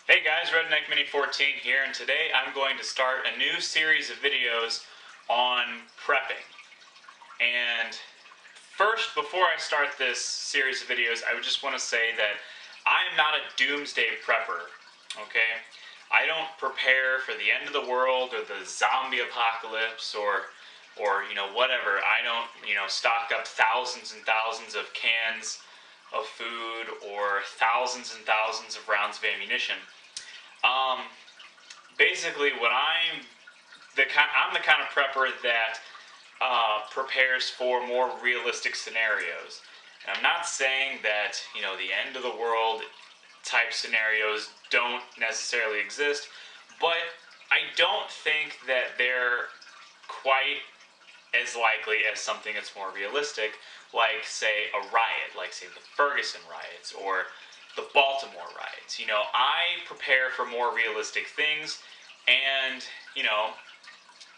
Hey guys, Redneck Mini 14 here, and today I'm going to start a new series of videos on prepping. And first, before I start this series of videos, I would just want to say that I am not a doomsday prepper, okay? I don't prepare for the end of the world or the zombie apocalypse or whatever. I don't, stock up thousands and thousands of cans of food or thousands and thousands of rounds of ammunition. Um, Basically, I'm the kind of prepper that prepares for more realistic scenarios. And I'm not saying that the end of the world type scenarios don't necessarily exist, but I don't think that they're quite as likely as something that's more realistic, like say a riot, like say the Ferguson riots or the Baltimore riots. I prepare for more realistic things, and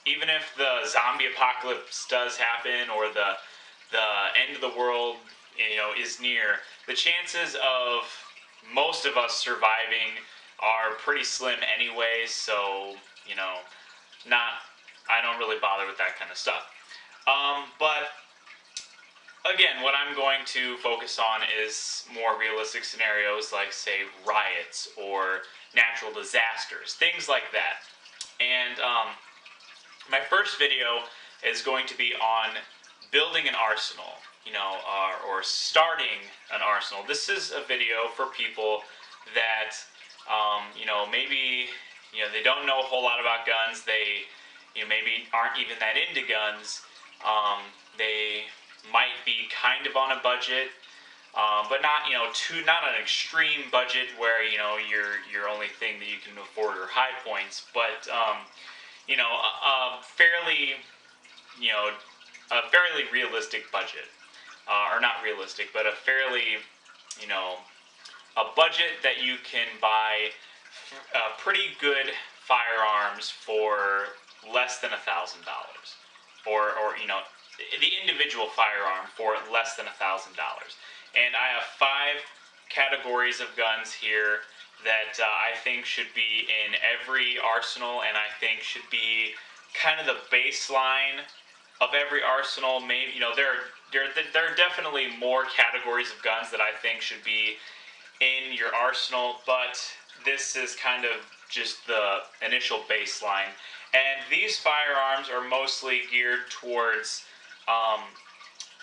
even if the zombie apocalypse does happen or the end of the world is near, the chances of most of us surviving are pretty slim anyways. So not I don't really bother with that kind of stuff. But again, what I'm going to focus on is more realistic scenarios like, say, riots or natural disasters, things like that. And my first video is going to be on building an arsenal, or starting an arsenal. This is a video for people that, maybe, they don't know a whole lot about guns. They, maybe aren't even that into guns. They might be kind of on a budget, but not not an extreme budget where your only thing that you can afford are high points, but a fairly a fairly realistic budget, or not realistic, but a fairly a budget that you can buy pretty good firearms for less than $1,000, or the individual firearm for less than $1,000. And I have 5 categories of guns here that I think should be in every arsenal, and I think should be kind of the baseline of every arsenal. Maybe there are definitely more categories of guns that I think should be in your arsenal, but this is kind of just the initial baseline. And these firearms are mostly geared towards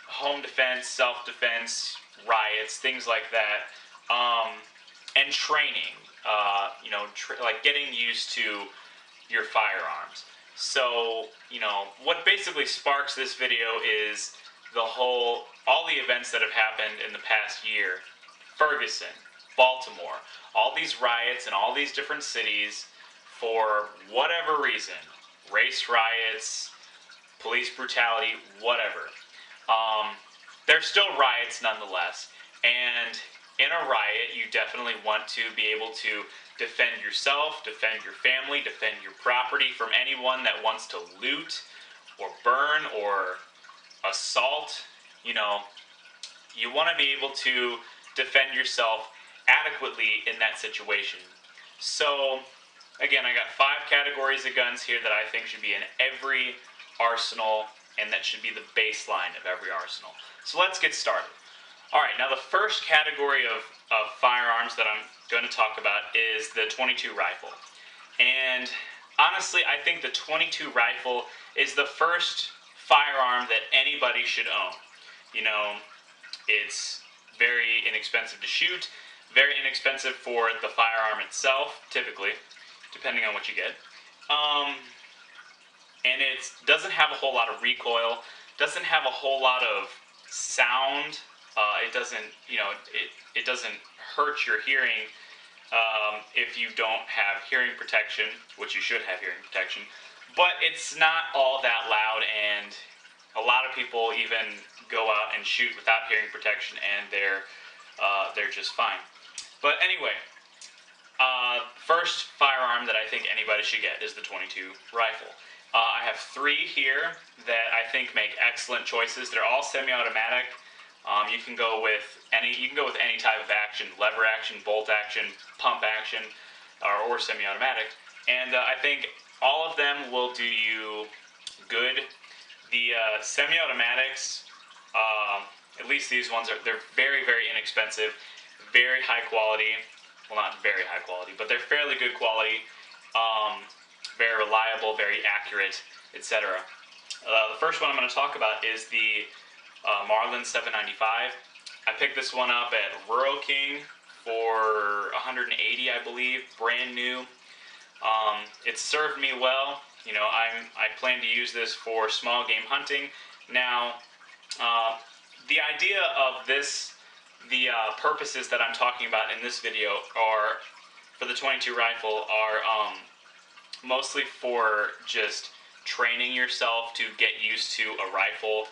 home defense, self-defense, riots, things like that, and training, like getting used to your firearms. So, what basically sparks this video is all the events that have happened in the past year. Ferguson, Baltimore, all these riots in all these different cities for whatever reason, race riots, police brutality, whatever. They're still riots nonetheless, and in a riot, you definitely want to be able to defend yourself, defend your family, defend your property from anyone that wants to loot or burn or assault. You want to be able to defend yourself adequately in that situation. So, again, I got 5 categories of guns here that I think should be in every arsenal, and that should be the baseline of every arsenal. So let's get started. Alright, now the first category of firearms that I'm going to talk about is the .22 rifle. And honestly, I think the .22 rifle is the first firearm that anybody should own. It's very inexpensive to shoot, very inexpensive for the firearm itself, typically, depending on what you get. And it doesn't have a whole lot of recoil, doesn't have a whole lot of sound. It doesn't, it doesn't hurt your hearing if you don't have hearing protection, which you should have hearing protection. But it's not all that loud, and a lot of people even go out and shoot without hearing protection, and they're just fine. But anyway, first firearm that I think anybody should get is the .22 rifle. I have 3 here that I think make excellent choices. They're all semi-automatic. You can go with any type of action: lever action, bolt action, pump action. or semi-automatic, and I think all of them will do you good. The semi-automatics, at least these ones, they're very, very inexpensive, very high quality. Well, not very high quality, but they're fairly good quality, very reliable, very accurate, etc. The first one I'm going to talk about is the Marlin 795. I picked this one up at Rural King for $180, I believe, brand new. It served me well. You know, I plan to use this for small game hunting. Now, the idea of this, the purposes that I'm talking about in this video are, for the 22 rifle, are mostly for just training yourself to get used to a rifle,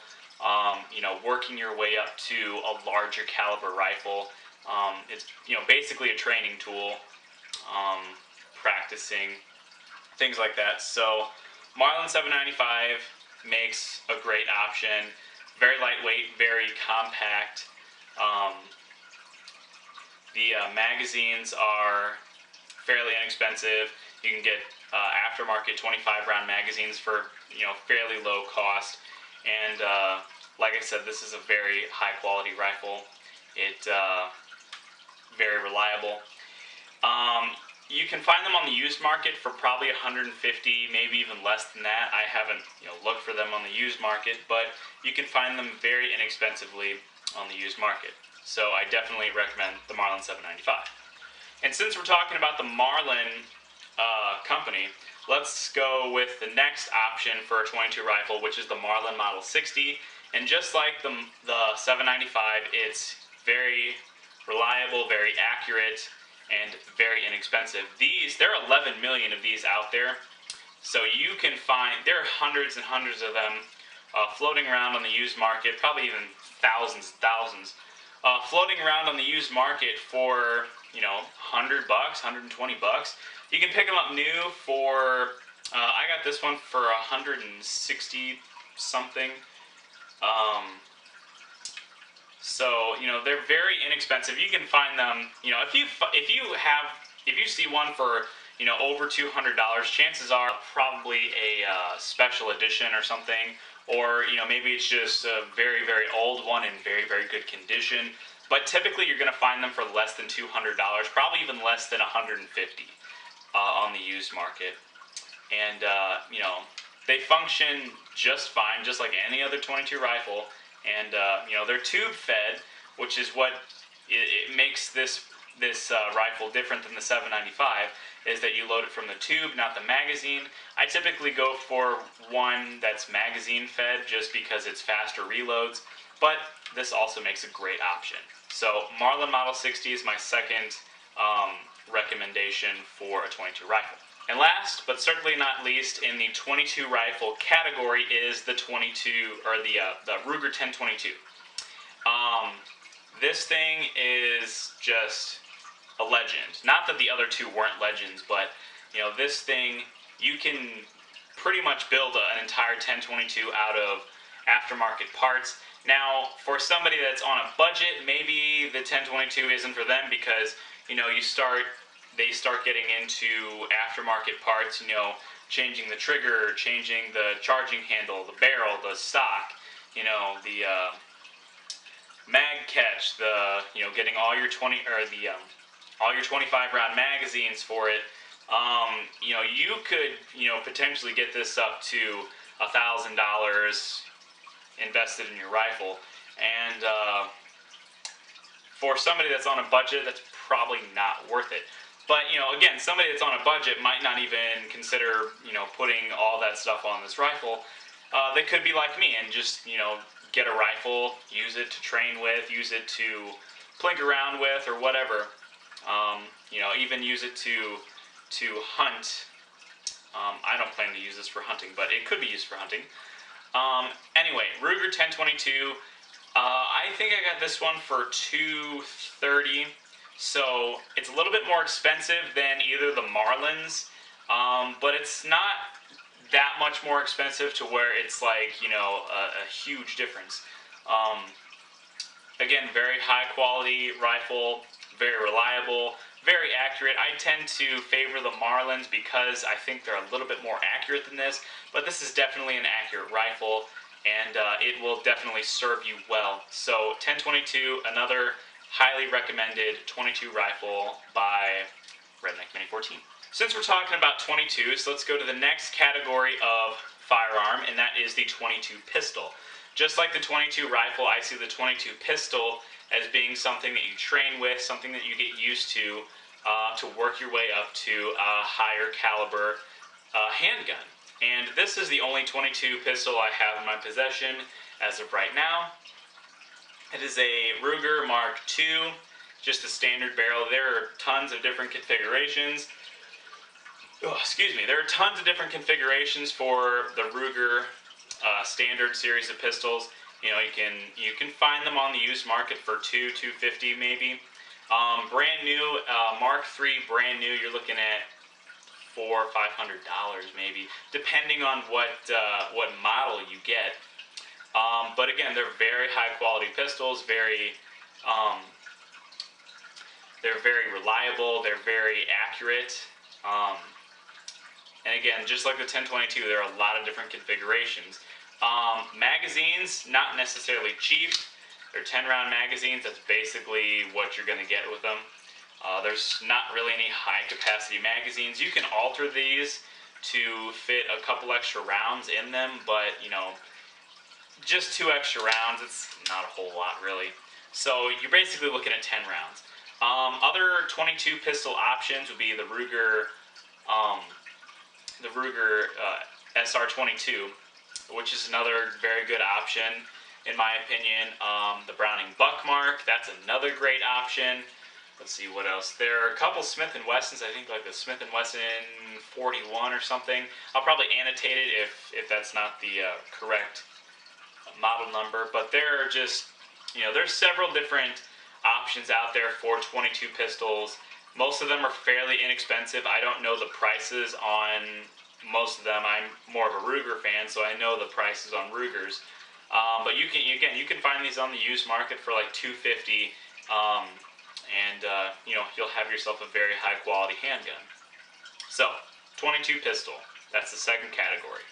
you know, working your way up to a larger caliber rifle. It's, you know, basically a training tool, practicing, things like that. So Marlin 795 makes a great option. Very lightweight, very compact. The magazines are fairly inexpensive. You can get aftermarket 25 round magazines for, you know, fairly low cost. And like I said, this is a very high quality rifle. It very reliable. You can find them on the used market for probably $150, maybe even less than that. I haven't, you know, looked for them on the used market, but you can find them very inexpensively on the used market. So I definitely recommend the Marlin 795. And since we're talking about the Marlin company, let's go with the next option for a 22 rifle, which is the Marlin Model 60. And just like the 795, it's very reliable, very accurate, and very inexpensive. There are 11 million of these out there, so you can find, there are hundreds and hundreds of them floating around on the used market, probably even thousands and thousands, floating around on the used market for, you know, $100, $120. You can pick them up new for, I got this one for $160 something. So, you know, they're very inexpensive. You can find them, you know, if you see one for, you know, over $200, chances are probably a special edition or something, or, you know, maybe it's just a very, very old one in very, very good condition. But typically you're going to find them for less than $200, probably even less than $150 on the used market. And, you know, they function just fine, just like any other 22 rifle. And you know, they're tube fed, which is what it makes this rifle different than the 795, is that you load it from the tube, not the magazine. I typically go for one that's magazine fed just because it's faster reloads, but this also makes a great option. So Marlin Model 60 is my second recommendation for a 22 rifle. And last, but certainly not least, in the 22 rifle category is the 22, or the Ruger 1022. This thing is just a legend. Not that the other two weren't legends, but, you know, this thing, you can pretty much build an entire 1022 out of aftermarket parts. Now, for somebody that's on a budget, maybe the 1022 isn't for them, because, you know, they start getting into aftermarket parts, you know, changing the trigger, changing the charging handle, the barrel, the stock, you know, the mag catch, you know, getting all your all your 25 round magazines for it. You know, you could, you know, potentially get this up to $1,000 invested in your rifle, and for somebody that's on a budget, that's probably not worth it. But, you know, again, somebody that's on a budget might not even consider, you know, putting all that stuff on this rifle. They could be like me and just, you know, get a rifle, use it to train with, use it to plink around with, or whatever. You know, even use it to hunt. I don't plan to use this for hunting, but it could be used for hunting. Anyway, Ruger 1022. I think I got this one for $230. So it's a little bit more expensive than either the Marlins, but it's not that much more expensive to where it's like, you know, a huge difference. Again, very high quality rifle, very reliable, very accurate. I tend to favor the Marlins because I think they're a little bit more accurate than this, but this is definitely an accurate rifle, and it will definitely serve you well. So 1022, another highly recommended 22 rifle by Redneck Mini 14. Since we're talking about 22s, let's go to the next category of firearm, and that is the 22 pistol. Just like the 22 rifle, I see the 22 pistol as being something that you train with, something that you get used to work your way up to a higher caliber handgun. And this is the only 22 pistol I have in my possession as of right now. It is a Ruger Mark II, just a standard barrel. There are tons of different configurations. Oh, excuse me. There are tons of different configurations for the Ruger standard series of pistols. You know, you can find them on the used market for $250 maybe. Brand new, Mark III brand new, you're looking at $400 or $500 maybe, depending on what model you get. But again, they're very high quality pistols, they're very reliable, they're very accurate. And again, just like the 1022, there are a lot of different configurations. Magazines, not necessarily cheap. They're 10-round magazines. That's basically what you're going to get with them. There's not really any high-capacity magazines. You can alter these to fit a couple extra rounds in them, but, you know, just 2 extra rounds, it's not a whole lot, really. So you're basically looking at 10 rounds. Other 22 pistol options would be the Ruger SR22, which is another very good option in my opinion. The Browning Buckmark, that's another great option. Let's see what else. There are a couple Smith & Wessons, I think like the Smith & Wesson 41 or something. I'll probably annotate it if that's not the correct model number, but there are just, you know, there's several different options out there for 22 pistols. Most of them are fairly inexpensive. I don't know the prices on most of them. I'm more of a Ruger fan, so I know the prices on Rugers. But you can find these on the used market for like $250, and you know, you'll have yourself a very high quality handgun. So 22 pistol, that's the second category.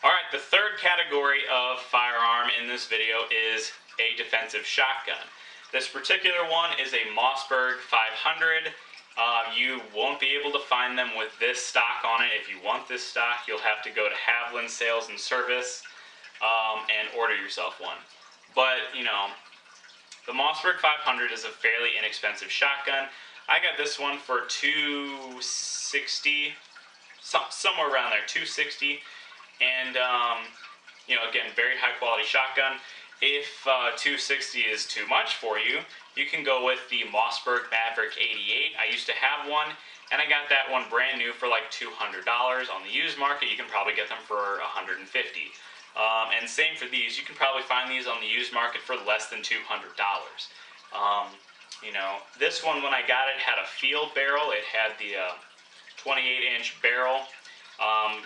Alright, the third category of firearm in this video is a defensive shotgun. This particular one is a Mossberg 500. You won't be able to find them with this stock on it. If you want this stock, you'll have to go to Haviland Sales and Service and order yourself one. But, you know, the Mossberg 500 is a fairly inexpensive shotgun. I got this one for $260, somewhere around there, $260. And, you know, again, very high quality shotgun. If $260 is too much for you, you can go with the Mossberg Maverick 88. I used to have one, and I got that one brand new for like $200. On the used market, you can probably get them for $150. And same for these. You can probably find these on the used market for less than $200. You know, this one, when I got it, had a field barrel. It had the 28-inch barrel.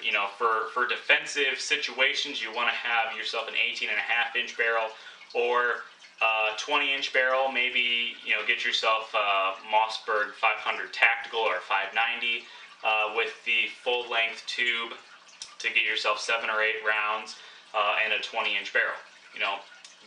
You know, for defensive situations, you want to have yourself an 18.5-inch barrel or 20-inch barrel. Maybe, you know, get yourself a Mossberg 500 Tactical or 590 with the full-length tube to get yourself 7 or 8 rounds and a 20-inch barrel. You know,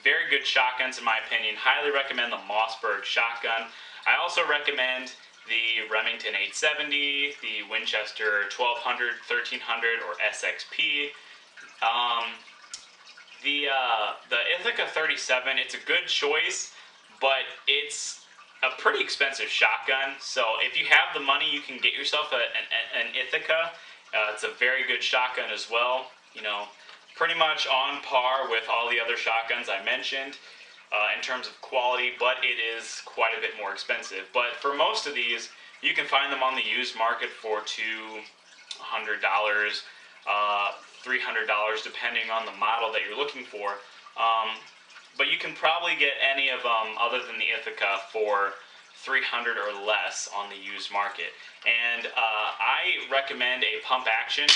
very good shotguns in my opinion. Highly recommend the Mossberg shotgun. I also recommend the Remington 870, the Winchester 1200, 1300, or SXP. The Ithaca 37, it's a good choice, but it's a pretty expensive shotgun. So if you have the money, you can get yourself an Ithaca. It's a very good shotgun as well. You know, pretty much on par with all the other shotguns I mentioned in terms of quality, but it is quite a bit more expensive. But for most of these, you can find them on the used market for $200, $300, depending on the model that you're looking for. But you can probably get any of them other than the Ithaca for $300 or less on the used market. And I recommend a pump action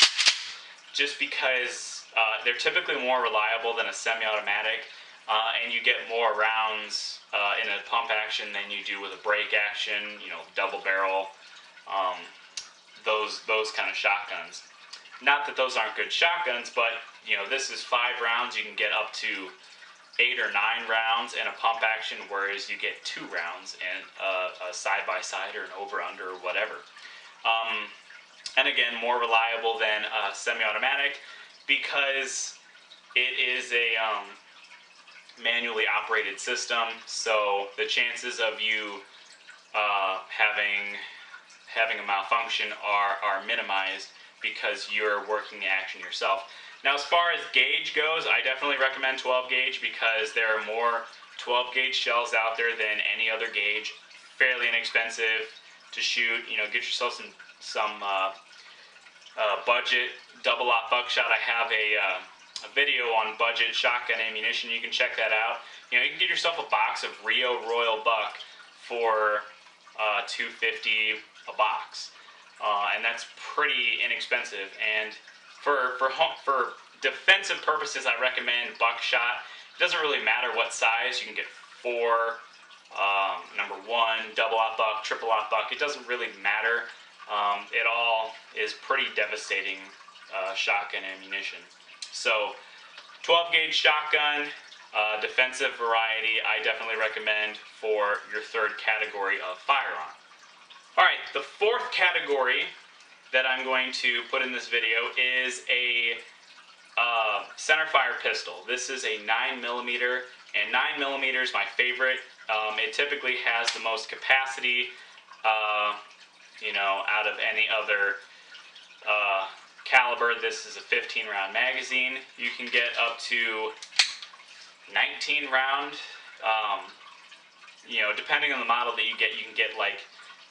just because they're typically more reliable than a semi-automatic. and you get more rounds in a pump action than you do with a break action, double barrel, um, those kind of shotguns. Not that those aren't good shotguns, but this is 5 rounds. You can get up to 8 or 9 rounds in a pump action, whereas you get 2 rounds in a side-by-side or an over-under or whatever. And again, more reliable than a semi-automatic because it is a manually operated system, so the chances of you having a malfunction are minimized because you're working the action yourself. Now, as far as gauge goes, I definitely recommend 12 gauge because there are more 12 gauge shells out there than any other gauge. Fairly inexpensive to shoot. Get yourself some budget double-aught buckshot. I have a video on budget shotgun ammunition. You can check that out. You can get yourself a box of Rio Royal Buck for $2.50 a box, and that's pretty inexpensive. And for defensive purposes, I recommend buckshot. It doesn't really matter what size. You can get 4, number 1, double-aught buck, triple-aught buck. It doesn't really matter. It all is pretty devastating shotgun ammunition. So 12 gauge shotgun, defensive variety, I definitely recommend for your third category of firearm. Alright, the fourth category that I'm going to put in this video is a Centerfire pistol. This is a 9mm, and 9mm is my favorite. It typically has the most capacity, out of any other caliber. This is a 15-round magazine. You can get up to 19 round. Depending on the model that you can get like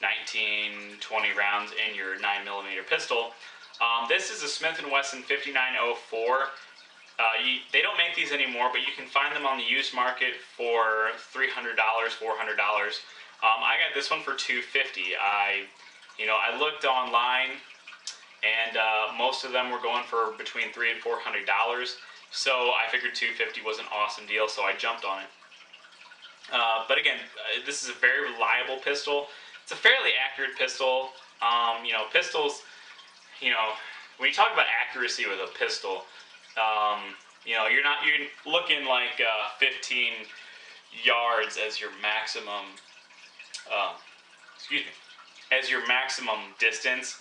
19, 20 rounds in your 9mm pistol. This is a Smith & Wesson 5904. They don't make these anymore, but you can find them on the used market for $300, $400. I got this one for $250. I looked online, and most of them were going for between $300 and $400. So I figured $250 was an awesome deal, so I jumped on it. But again, this is a very reliable pistol. It's a fairly accurate pistol. Pistols, when you talk about accuracy with a pistol, you're looking like 15 yards as your maximum, as your maximum distance.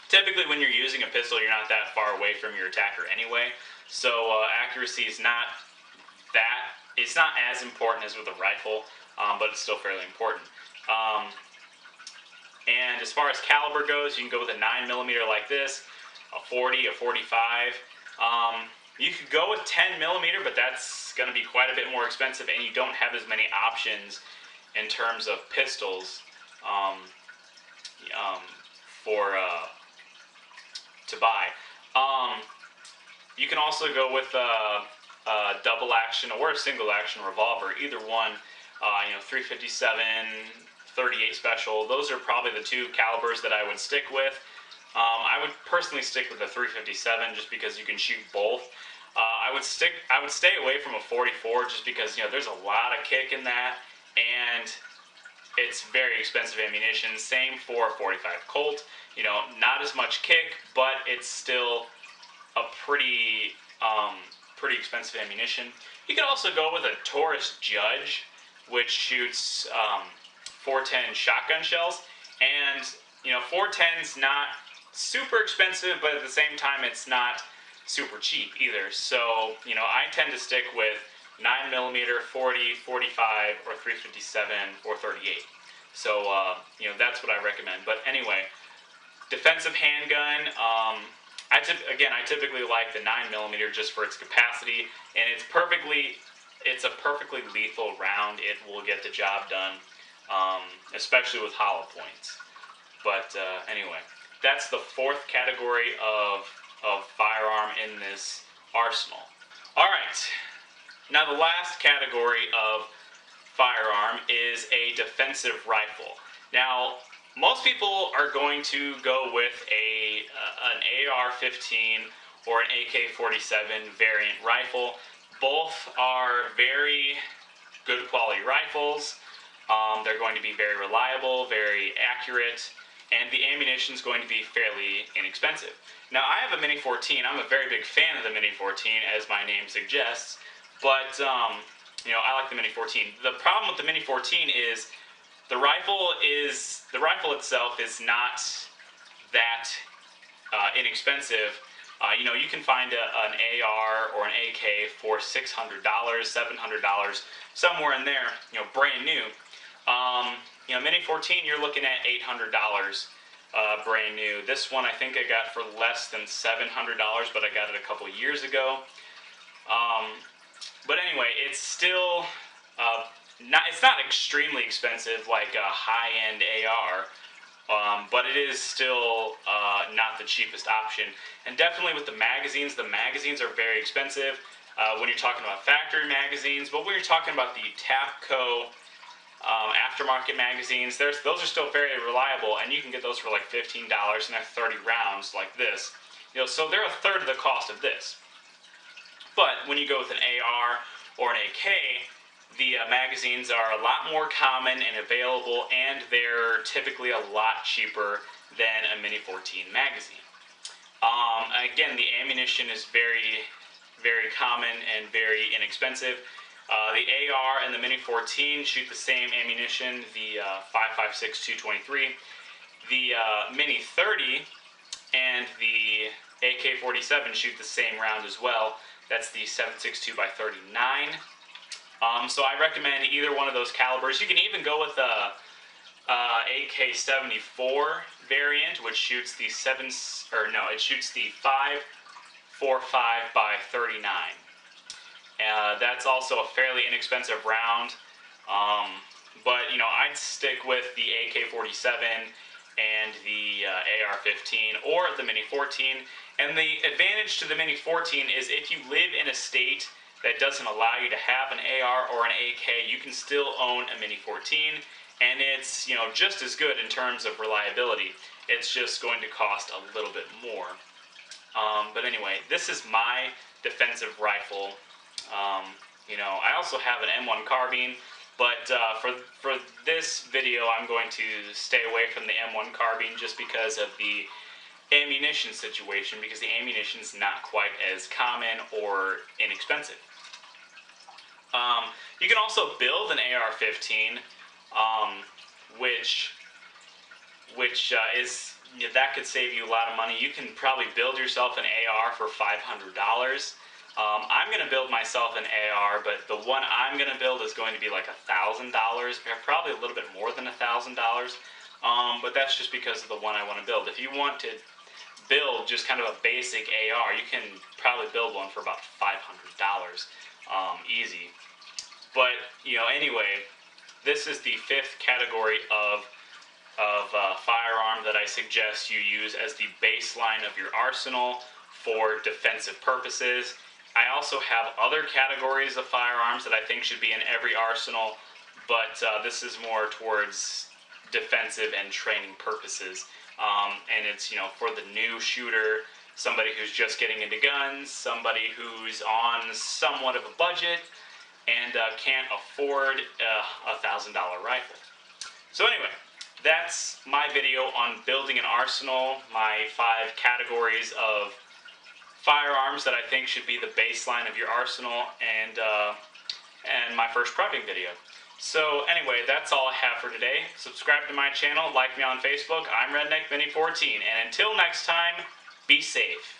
Typically when you're using a pistol, you're not that far away from your attacker anyway, so accuracy is not it's not as important as with a rifle, but it's still fairly important. And as far as caliber goes, you can go with a 9mm like this, a 40, a 45. You could go with 10mm, but that's going to be quite a bit more expensive, and you don't have as many options in terms of pistols to buy. You can also go with a double action or a single action revolver, either one. 357, 38 special. Those are probably the two calibers that I would stick with. I would personally stick with the 357 just because you can shoot both. I would stay away from a 44 just because there's a lot of kick in that, and it's very expensive ammunition. Same for 45 Colt. Not as much kick, but it's still a pretty expensive ammunition. You can also go with a Taurus Judge, which shoots 410 shotgun shells, and 410's not super expensive, but at the same time it's not super cheap either. So I tend to stick with 9mm, 40, 45, or 357 or 38. So that's what I recommend. But anyway, defensive handgun. I typically like the 9mm just for its capacity, and it's a perfectly lethal round. It will get the job done, especially with hollow points. But anyway, that's the fourth category of firearm in this arsenal. Alright, now the last category of firearm is a defensive rifle. Now, most people are going to go with an AR-15 or an AK-47 variant rifle. Both are very good quality rifles. They're going to be very reliable, very accurate, and the ammunition is going to be fairly inexpensive. Now, I have a Mini 14. I'm a very big fan of the Mini 14, as my name suggests, but I like the Mini 14. The problem with the Mini 14 is the rifle itself is not that inexpensive. You can find an AR or an AK for $600, $700, somewhere in there, brand new. Mini 14, you're looking at $800 brand new. This one I think I got for less than $700, but I got it a couple years ago. But anyway, it's still it's not extremely expensive like a high-end AR. But it is still not the cheapest option. And definitely with the magazines are very expensive when you're talking about factory magazines. But when you're talking about the Tapco aftermarket magazines, those are still very reliable, and you can get those for like $15 and they're 30 rounds like this. So they're a third of the cost of this. But when you go with an AR or an AK, the magazines are a lot more common and available, and they're typically a lot cheaper than a Mini 14 magazine. Again, the ammunition is very, very common and very inexpensive. The AR and the Mini 14 shoot the same ammunition, the 5.56 223. The Mini 30 and the AK-47 shoot the same round as well. That's the 7.62 by 39. So I recommend either one of those calibers. You can even go with the AK-74 variant, which shoots the 5.45 by 39. That's also a fairly inexpensive round, but I'd stick with the AK-47 and the AR-15 or the Mini 14. And the advantage to the Mini 14 is if you live in a state that doesn't allow you to have an AR or an AK, you can still own a Mini 14, and it's just as good in terms of reliability. It's just going to cost a little bit more. But anyway, this is my defensive rifle. I also have an M1 carbine, but for this video, I'm going to stay away from the M1 carbine just because of the ammunition situation, because the ammunition's not quite as common or inexpensive. You can also build an AR-15, which is that could save you a lot of money. You can probably build yourself an AR for $500. I'm going to build myself an AR, but the one I'm going to build is going to be like $1,000, probably a little bit more than $1,000. But that's just because of the one I want to build. If you want to build just kind of a basic AR, you can probably build one for about $500, easy. But anyway, this is the fifth category of firearm that I suggest you use as the baseline of your arsenal for defensive purposes. I also have other categories of firearms that I think should be in every arsenal, but this is more towards defensive and training purposes. And it's for the new shooter, somebody who's just getting into guns, somebody who's on somewhat of a budget and can't afford a $1,000 rifle. So anyway, that's my video on building an arsenal, my 5 categories of firearms that I think should be the baseline of your arsenal, and my first prepping video. So anyway, that's all I have for today. Subscribe to my channel, like me on Facebook. I'm Redneck Mini 14, and until next time, be safe.